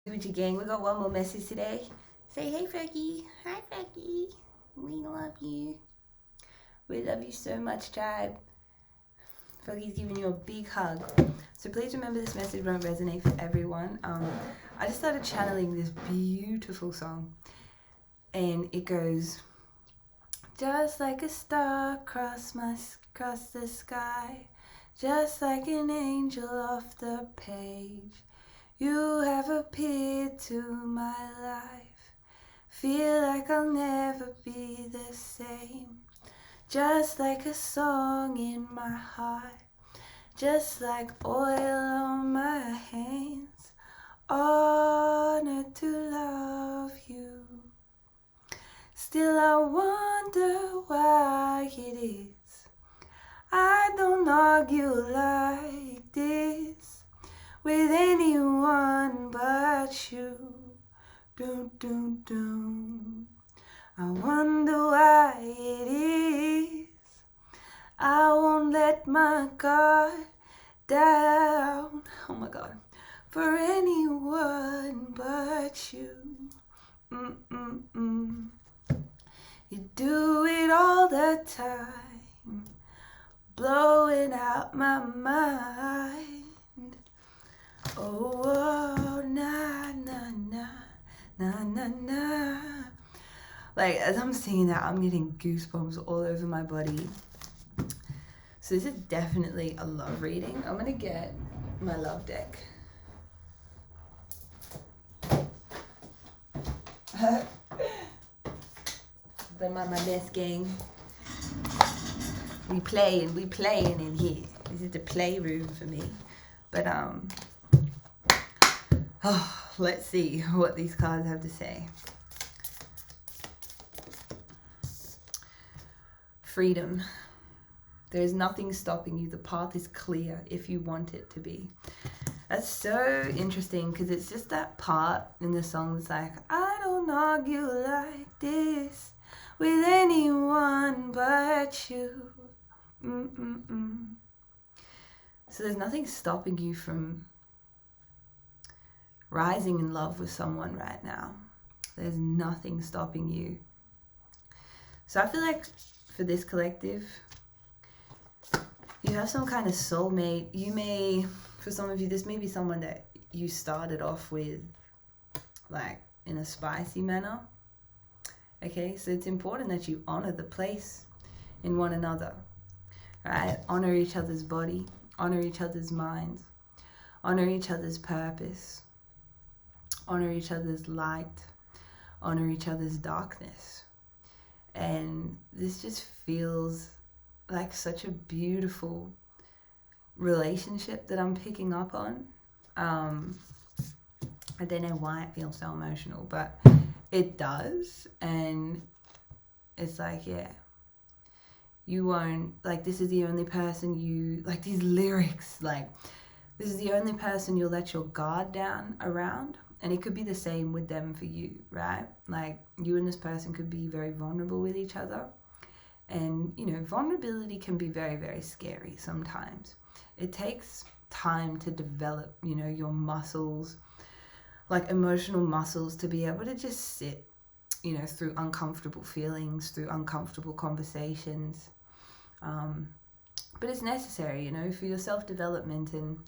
Gucci gang, we got one more message today. Say hey Froggy. Hi Froggy. We love you. We love you so much, tribe. Froggy's giving you a big hug. So please remember this message won't resonate for everyone. I just started channeling this beautiful song. And it goes, just like a star across the sky, just like an angel off the page, you have appeared to my life. Feel like I'll never be the same. Just like a song in my heart, just like oil on my hands. Honored to love you. Still I wonder why it is I don't argue like this with anyone but you. Dun, dun, dun. I wonder why it is I won't let my guard down, oh my God, for anyone but you. You do it all the time, blowing out my mind. Oh, na, na, na, na, na, na. Like, as I'm singing that, I'm getting goosebumps all over my body. So this is definitely a love reading. I'm gonna get my love deck. Them are my best gang. We playing in here. This is the playroom for me. But let's see what these cards have to say. Freedom. There is nothing stopping you. The path is clear if you want it to be. That's so interesting because it's just that part in the song that's like, I don't argue like this with anyone but you. So there's nothing stopping you from rising in love with someone right now. There's nothing stopping you. So I feel like for this collective, you have some kind of soulmate. You may, for some of you, this may be someone that you started off with like in a spicy manner. Okay, so it's important that you honor the place in one another, right? Honor each other's body, honor each other's minds, honor each other's purpose, honor each other's light, honor each other's darkness. And this just feels like such a beautiful relationship that I'm picking up on. I don't know why it feels so emotional, but it does. And it's like, yeah, you won't, like, this is the only person you, like these lyrics, like, this is the only person you'll let your guard down around. And it could be the same with them for you, right? Like, you and this person could be very vulnerable with each other. And, you know, vulnerability can be very, very scary sometimes. It takes time to develop, you know, your muscles, like emotional muscles, to be able to just sit, you know, through uncomfortable feelings, through uncomfortable conversations. But it's necessary, you know, for your self-development. And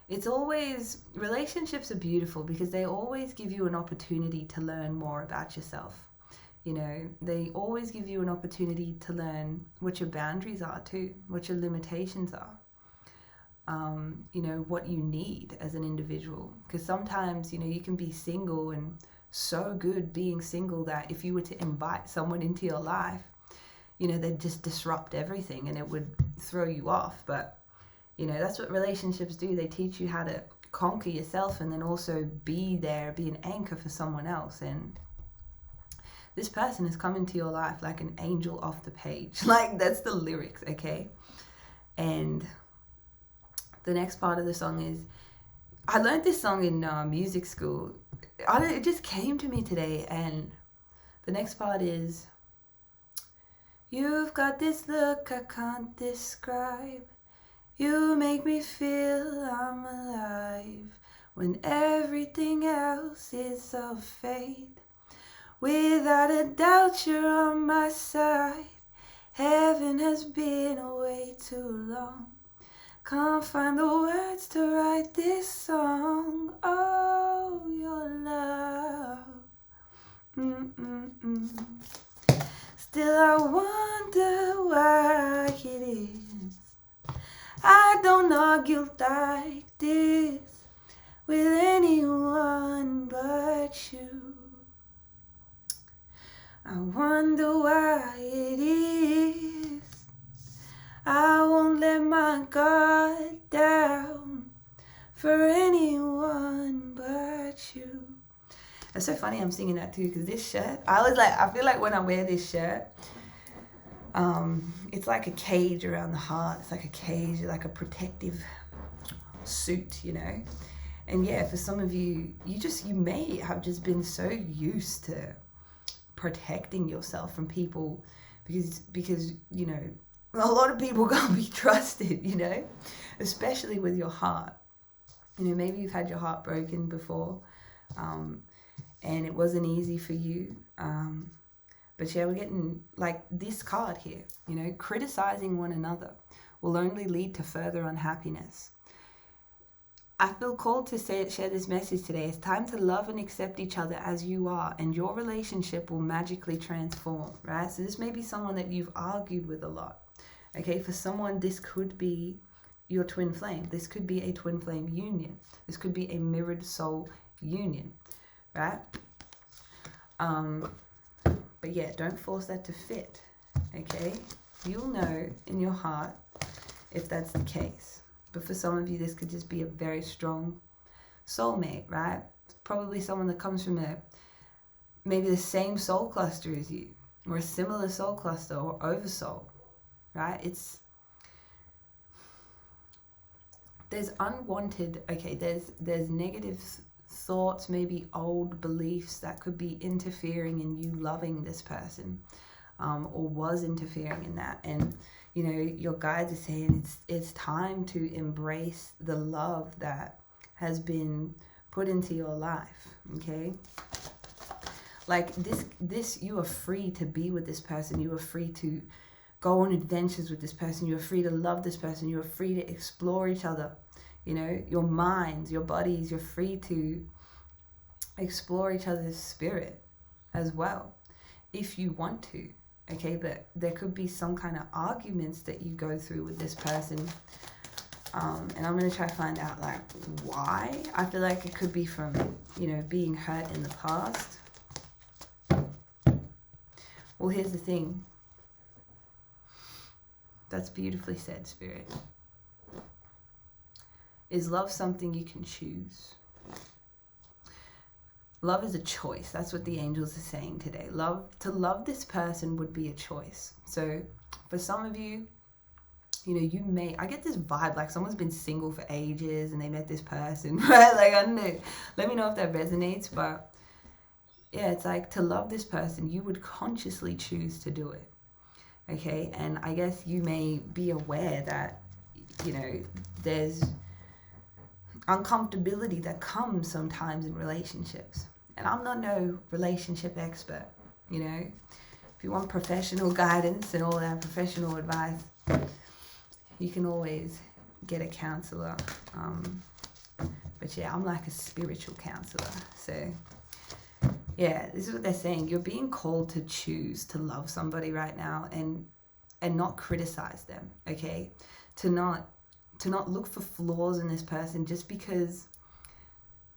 it's always, relationships are beautiful because they always give you an opportunity to learn more about yourself. You know, they always give you an opportunity to learn what your boundaries are too, what your limitations are. You know, what you need as an individual. Because sometimes, you know, you can be single and so good being single that if you were to invite someone into your life, you know, they'd just disrupt everything and it would throw you off. But, you know, that's what relationships do. They teach you how to conquer yourself and then also be there, be an anchor for someone else. And this person has come into your life like an angel off the page. Like, that's the lyrics, okay? And the next part of the song is, I learned this song in music school. It just came to me today. And the next part is, you've got this look I can't describe. You make me feel I'm alive when everything else is a fade. Without a doubt you're on my side. Heaven has been away too long. Can't find the words to write this song. Oh, your love. Still I wonder why it is I don't argue like this with anyone but you. I wonder why it is I won't let my guard down for anyone but you. It's so funny I'm singing that too, because this shirt, I feel like when I wear this shirt, it's like a cage around the heart. It's like a cage, like a protective suit, you know. And yeah, for some of you, you may have just been so used to protecting yourself from people because you know, a lot of people can't be trusted, you know, especially with your heart. You know, maybe you've had your heart broken before, and it wasn't easy for you. But yeah, we're getting like this card here, you know, criticizing one another will only lead to further unhappiness. I feel called to share this message today. It's time to love and accept each other as you are, and your relationship will magically transform, right? So this may be someone that you've argued with a lot. Okay, for someone, this could be your twin flame. This could be a twin flame union. This could be a mirrored soul union, right? But yeah, don't force that to fit, okay? You'll know in your heart if that's the case. But for some of you, this could just be a very strong soulmate, right? Probably someone that comes from maybe the same soul cluster as you, or a similar soul cluster, or oversoul, right? There's unwanted, okay, there's negative thoughts, maybe old beliefs that could be interfering in you loving this person, or was interfering in that. And you know, your guides are saying it's time to embrace the love that has been put into your life, okay? Like this, you are free to be with this person. You are free to go on adventures with this person. You are free to love this person. You are free to explore each other. You know, your minds, your bodies, you're free to explore each other's spirit as well, if you want to. Okay, but there could be some kind of arguments that you go through with this person. And I'm going to try to find out, like, why. I feel like it could be from, you know, being hurt in the past. Well, here's the thing. That's beautifully said, Spirit. Is love something you can choose? Love is a choice. That's what the angels are saying today. To love this person would be a choice. So for some of you, you know, I get this vibe like someone's been single for ages and they met this person, right? Like, I don't know. Let me know if that resonates. But yeah, it's like, to love this person, you would consciously choose to do it. Okay. And I guess you may be aware that, you know, there's uncomfortability that comes sometimes in relationships. And I'm not no relationship expert, you know. If you want professional guidance and all that professional advice, you can always get a counselor. But yeah, I'm like a spiritual counselor. So yeah, this is what they're saying. You're being called to choose to love somebody right now and not criticize them, okay? To not look for flaws in this person just because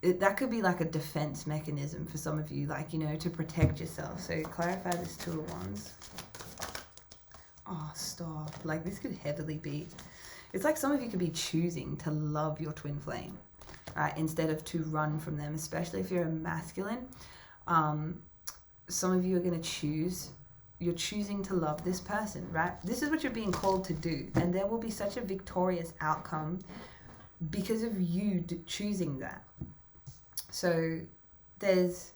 that could be like a defense mechanism for some of you, like, you know, to protect yourself. So clarify this Two of Wands. Oh, stop. Like, this could heavily be, it's like some of you could be choosing to love your twin flame, right? Instead of to run from them, especially if you're a masculine. Some of you are going to you're choosing to love this person, right? This is what you're being called to do. And there will be such a victorious outcome because of you choosing that. So there's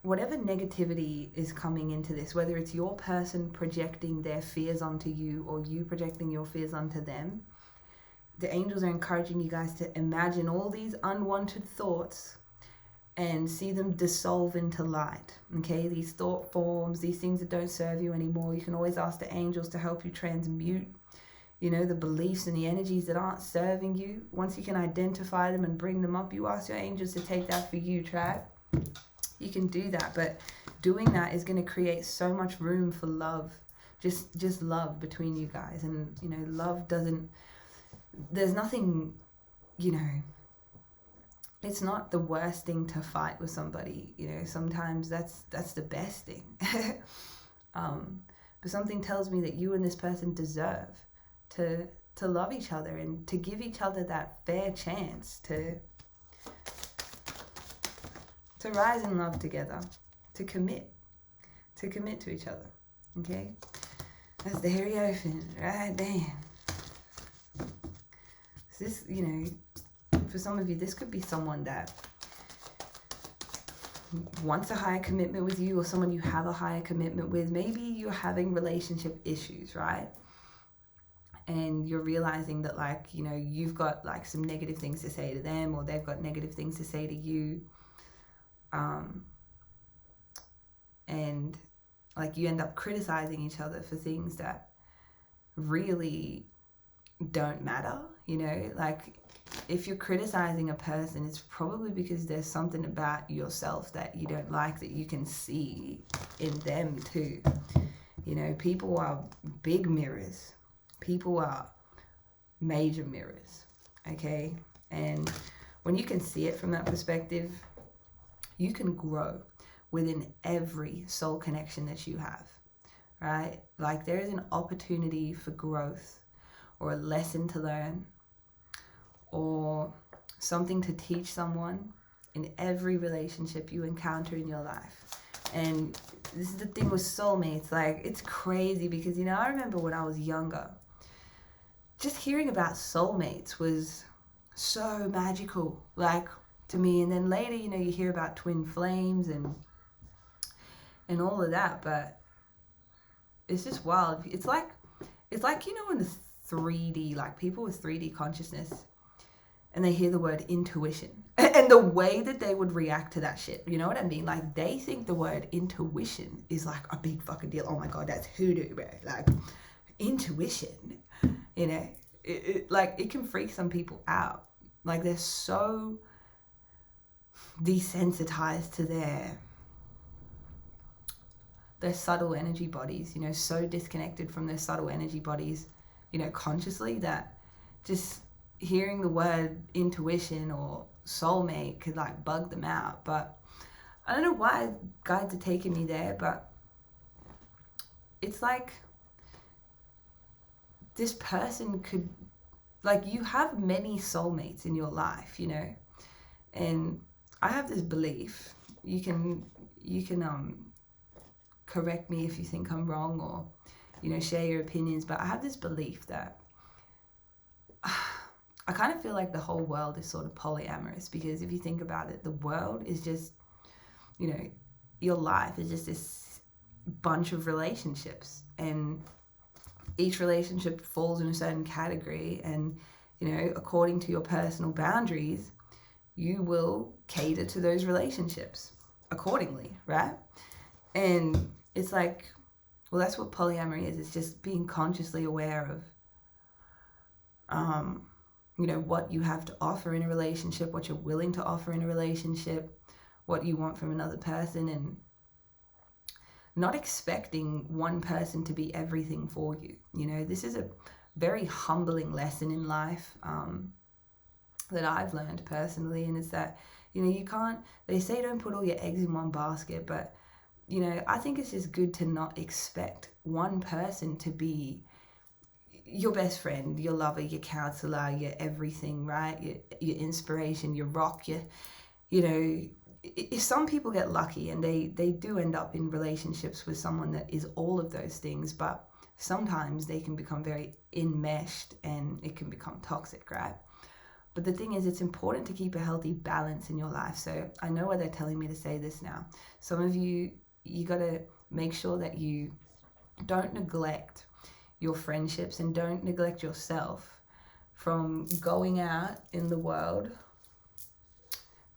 whatever negativity is coming into this, whether it's your person projecting their fears onto you or you projecting your fears onto them, the angels are encouraging you guys to imagine all these unwanted thoughts and see them dissolve into light. Okay, these thought forms, these things that don't serve you anymore, you can always ask the angels to help you transmute, you know, the beliefs and the energies that aren't serving you. Once you can identify them and bring them up, you ask your angels to take that for you, tribe. You can do that, but doing that is going to create so much room for love, just love between you guys. And, you know, love doesn't, there's nothing, you know, it's not the worst thing to fight with somebody, you know. Sometimes that's the best thing. But something tells me that you and this person deserve to love each other and to give each other that fair chance to rise in love together, to commit to each other. Okay, that's the Hierophant, right? Damn. This, you know, for some of you, this could be someone that wants a higher commitment with you, or someone you have a higher commitment with. Maybe you're having relationship issues, right? And you're realizing that, like, you know, you've got like some negative things to say to them, or they've got negative things to say to you. And like you end up criticizing each other for things that really don't matter, you know. Like if you're criticizing a person, it's probably because there's something about yourself that you don't like, that you can see in them too. You know, people are big mirrors. People are major mirrors, okay? And when you can see it from that perspective, you can grow within every soul connection that you have, right? Like there is an opportunity for growth, or a lesson to learn, or something to teach someone in every relationship you encounter in your life. And this is the thing with soulmates, like it's crazy because, you know, I remember when I was younger, just hearing about soulmates was so magical, like to me. And then later, you know, you hear about twin flames and all of that, but it's just wild. It's like, you know, in the 3D, like people with 3D consciousness, and they hear the word intuition and the way that they would react to that shit, you know what I mean? Like they think the word intuition is like a big fucking deal. Oh my God, that's hoodoo, bro. Like intuition, you know, like it can freak some people out. Like they're so desensitized to their subtle energy bodies, you know, so disconnected from their subtle energy bodies, you know, consciously, that just hearing the word intuition or soulmate could like bug them out. But I don't know why guides are taking me there, but it's like this person could, like, you have many soulmates in your life, you know. And I have this belief, you can correct me if you think I'm wrong, or, you know, share your opinions, but I have this belief that I kind of feel like the whole world is sort of polyamorous, because if you think about it, the world is just, you know, your life is just this bunch of relationships, and each relationship falls in a certain category, and, you know, according to your personal boundaries, you will cater to those relationships accordingly, right? And it's like, well, that's what polyamory is. It's just being consciously aware of, you know, what you have to offer in a relationship, what you're willing to offer in a relationship, what you want from another person, and not expecting one person to be everything for you. You know, this is a very humbling lesson in life that I've learned personally, and it's that, you know, you can't, they say don't put all your eggs in one basket, but, you know, I think it's just good to not expect one person to be your best friend, your lover, your counselor, your everything, right? Your inspiration, your rock, you know, if some people get lucky and they do end up in relationships with someone that is all of those things, but sometimes they can become very enmeshed and it can become toxic, right? But the thing is, it's important to keep a healthy balance in your life. So I know why they're telling me to say this now. Some of you got to make sure that you don't neglect your friendships and don't neglect yourself from going out in the world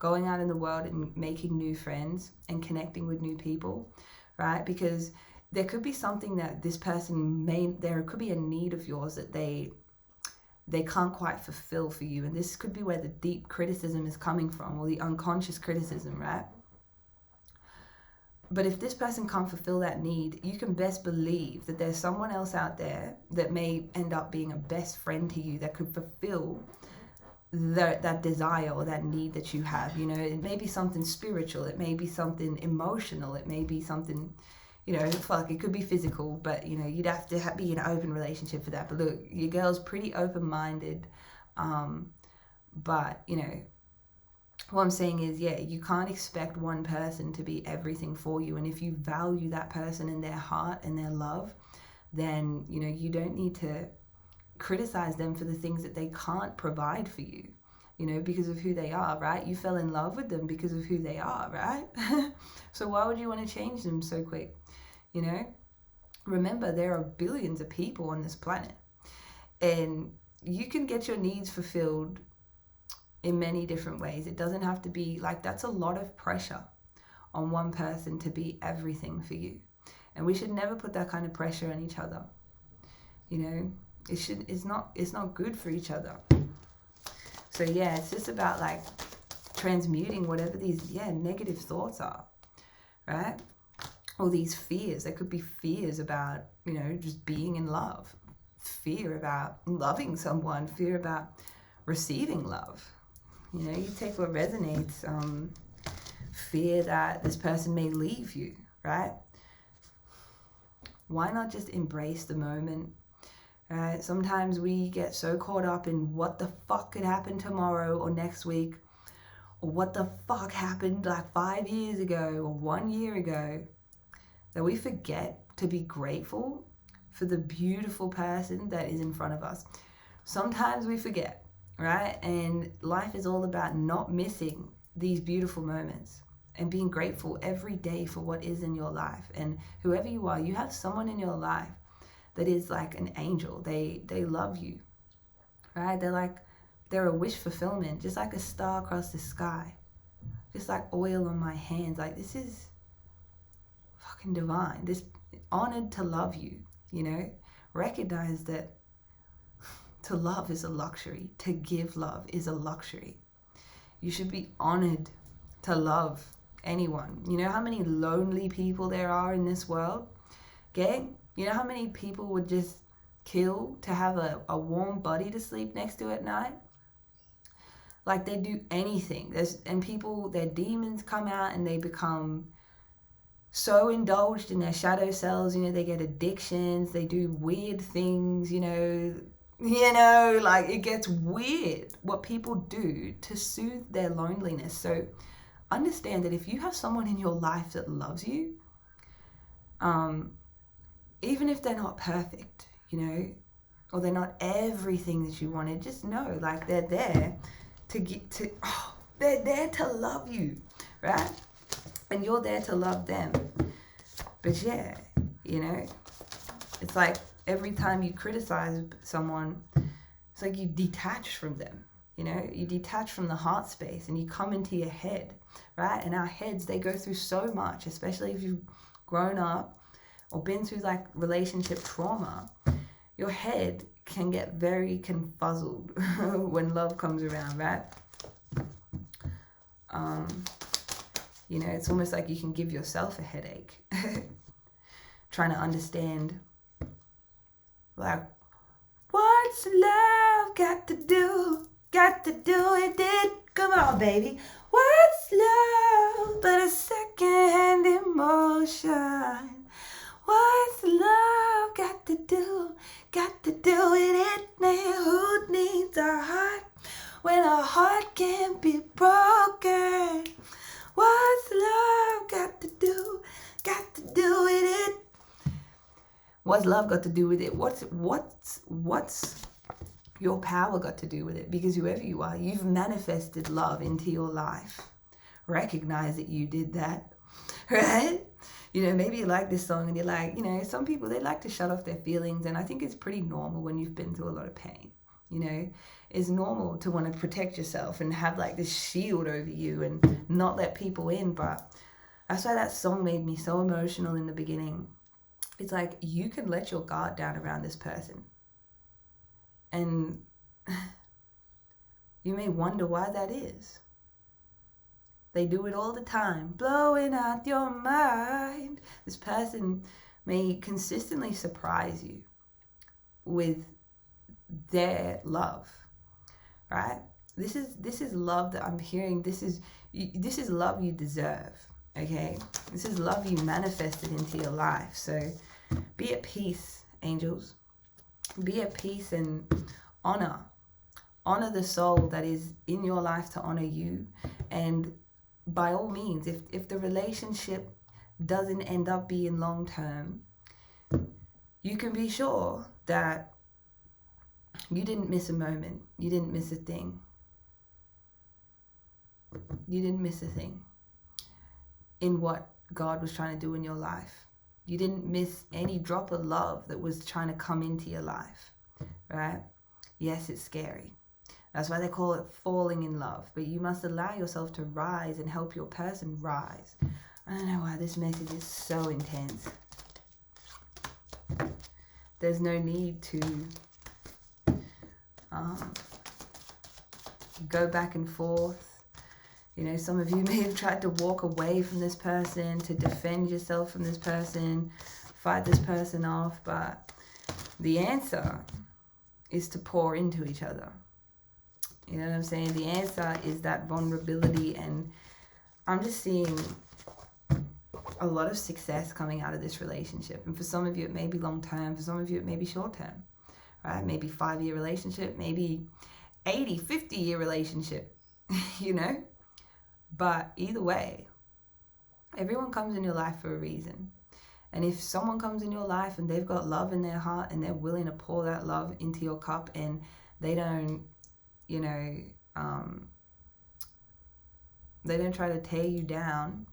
and making new friends and connecting with new people, right? Because there could be something that this person there could be a need of yours that they can't quite fulfill for you. And this could be where the deep criticism is coming from, or the unconscious criticism, right? But if this person can't fulfill that need, you can best believe that there's someone else out there that may end up being a best friend to you that could fulfill that desire or that need that you have. You know, it may be something spiritual, it may be something emotional, it may be something, you know, it could be physical, but, you know, you'd have to be in an open relationship for that. But look, your girl's pretty open-minded, but, you know, what I'm saying is, yeah, you can't expect one person to be everything for you. And if you value that person and their heart and their love, then, you know, you don't need to criticize them for the things that they can't provide for you, you know, because of who they are, right? You fell in love with them because of who they are, right? So why would you want to change them so quick, you know? Remember, there are billions of people on this planet, and you can get your needs fulfilled in many different ways. It doesn't have to be like, that's a lot of pressure on one person to be everything for you. And we should never put that kind of pressure on each other. You know, it's not good for each other. So yeah, it's just about like transmuting whatever these negative thoughts are, right? Or these fears. There could be fears about, you know, just being in love, fear about loving someone, fear about receiving love. You know, you take what resonates. Fear that this person may leave you, right? Why not just embrace the moment, right? Sometimes we get so caught up in what the fuck could happen tomorrow or next week, or what the fuck happened like 5 years ago or 1 year ago, that we forget to be grateful for the beautiful person that is in front of us. Sometimes we forget, right? And life is all about not missing these beautiful moments and being grateful every day for what is in your life. And whoever you are, you have someone in your life that is like an angel. They love you, right? They're a wish fulfillment, just like a star across the sky, just like oil on my hands. Like, this is fucking divine. This honored to love you, you know? Recognize that to love is a luxury. To give love is a luxury. You should be honored to love anyone. You know how many lonely people there are in this world? Gang, you know how many people would just kill to have a warm buddy to sleep next to at night? Like, they do anything. And people, their demons come out and they become so indulged in their shadow selves. You know, they get addictions, they do weird things, you know, like, it gets weird what people do to soothe their loneliness. So understand that if you have someone in your life that loves you, even if they're not perfect, you know, or they're not everything that you wanted, just know, like, they're there they're there to love you, right? And you're there to love them. But yeah, you know, it's like every time you criticize someone, it's like you detach from them, you know, you detach from the heart space and you come into your head, right? And our heads, they go through so much, especially if you've grown up or been through like relationship trauma. Your head can get very confuzzled when love comes around, right? You know, it's almost like you can give yourself a headache trying to understand, like, what's love got to do with it? Come on, baby. What's love but a second-hand emotion? What's love got to do with it? Man, who needs a heart when a heart can't be broken? What's love got to do with it? What's love got to do with it? What's your power got to do with it? Because whoever you are, you've manifested love into your life. Recognize that you did that, right? You know, maybe you like this song and you're like, you know, some people, they like to shut off their feelings, and I think it's pretty normal when you've been through a lot of pain. you know. It's normal to want to protect yourself and have like this shield over you and not let people in. But that's why that song made me so emotional in the beginning. It's like, you can let your guard down around this person. And you may wonder why that is. They do it all the time, blowing out your mind. This person may consistently surprise you with their love, right? This is love that I'm hearing. This is love you deserve, okay? This is love you manifested into your life. So be at peace, angels. Be at peace and honor the soul that is in your life to honor you. And by all means, if the relationship doesn't end up being long term, you can be sure that you didn't miss a moment. You didn't miss a thing. You didn't miss a thing in what God was trying to do in your life. You didn't miss any drop of love that was trying to come into your life, right? Yes, it's scary. That's why they call it falling in love. But you must allow yourself to rise and help your person rise. I don't know why this message is so intense. There's no need to go back and forth. You know, some of you may have tried to walk away from this person, to defend yourself from this person, fight this person off. But the answer is to pour into each other. You know what I'm saying? The answer is that vulnerability. And I'm just seeing a lot of success coming out of this relationship. And for some of you, it may be long term. For some of you, it may be short term, right? Maybe 5-year relationship, maybe 80, 50-year relationship, you know? But either way, everyone comes in your life for a reason. And if someone comes in your life and they've got love in their heart and they're willing to pour that love into your cup, and they don't, you know, they don't try to tear you down,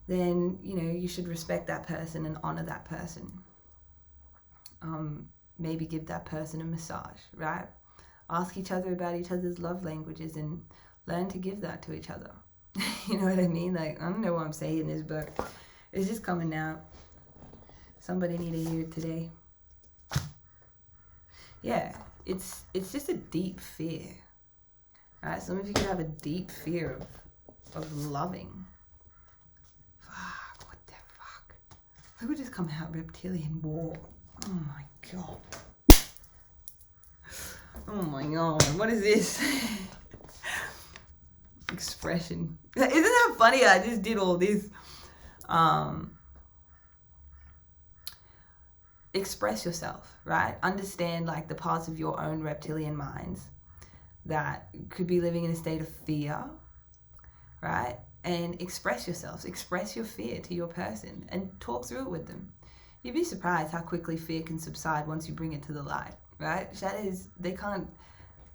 then, you know, you should respect that person and honor that person. Maybe give that person a massage, right? Ask each other about each other's love languages and learn to give that to each other. You know what I mean? Like, I don't know why I'm saying this, but it's just coming out. Somebody need to hear it today. Yeah, it's just a deep fear. Right? Some of you could have a deep fear of loving. Fuck, what the fuck? Look what just come out, reptilian war. Oh my god. Oh my god, what is this? Expression. Isn't that funny? I just did all this. Express yourself, right? Understand like the parts of your own reptilian minds that could be living in a state of fear, right? And express yourselves. Express your fear to your person and talk through it with them. You'd be surprised how quickly fear can subside once you bring it to the light, right? Shadows, they can't,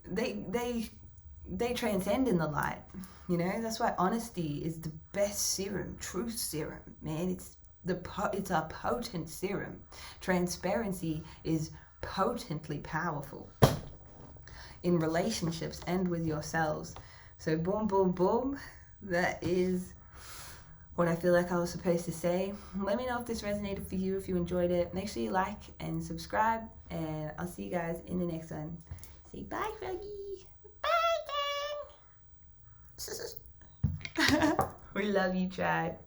they transcend in the light, you know? That's why honesty is the best serum, truth serum, man. It's a potent serum. Transparency is potently powerful in relationships and with yourselves. So boom, boom, boom. That is what I feel like I was supposed to say. Let me know if this resonated for you, if you enjoyed it. Make sure you like and subscribe, and I'll see you guys in the next one. Say bye, Froggy. Bye, gang. We love you, tribe.